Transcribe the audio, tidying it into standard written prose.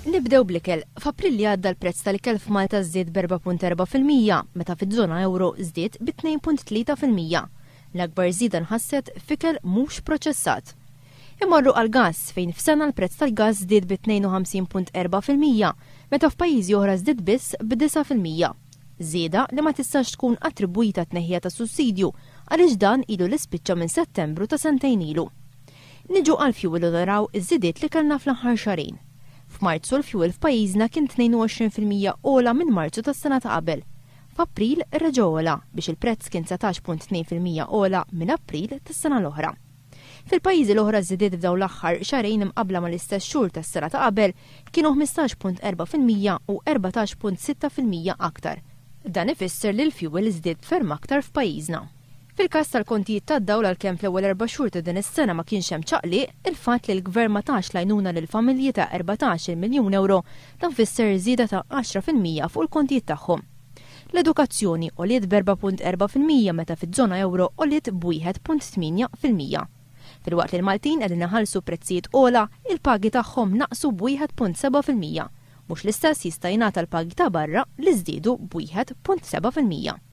Nibdew bl-ikel. F'April li għadda l-prezz tal-ikel f'Malta żdied b'4.4%, meta fiż-żona euro żdied b'2.3%. L-akbar żieda nħasset f'ikel mhux proċessat. Imorru għal-gass fejn f'sena l-prezz tal-gass żdied b'52.4%, meta f'pajjiżi oħra żdied biss b'9%. Żieda li ma tistax tkun attribwita tneħħija ta' sussidju għaliex dan ilu l-ispiċċa minn Settembru ta' sentejn ilu. Niġu għal-fjuwil u naraw iż-żidiet li kellna fl-aħħar xahrejn. F'Marzu l-fjuwil f'pajjiżna kien 22% ola minn Marzu tas-sena ta' qabel. F'April reġa' ola biex il-prezz kien 17.2% ola minn April tas-sena l-oħra. Fil-pajjiżi l-oħra żidiet f'dawn l-aħħar xahrejn imqabbla mal-istess xhur tas-sena ta' qabel kienu 15.4% u 14.6% aktar. Dan ifisser li l-fjuwil żdied ferm aktar f'pajjiżna. Fil-każ tal-kontijiet tad-dawl għalkemm fl-ewwel 4 xhur ta' din is-sena ma kienx hemm ċaqliq, il-fatt li l-Gvern ma tax għajnuna lill-familji ta' 14 miljun euro dan fisser żieda ta' 10% fuq il-kontijiet tagħhom. L-edukazzjoni għoliet b'4.4% meta fiż-żona euro għoliet b'1.8%. Filwaqt li l-Maltin qegħdin iħallsu prezzijiet ogħla, il-pagi tagħhom naqsu b'1.7%. Mhux l-istess jista' jingħata l-pagi ta' barra li żdiedu b'1.7%.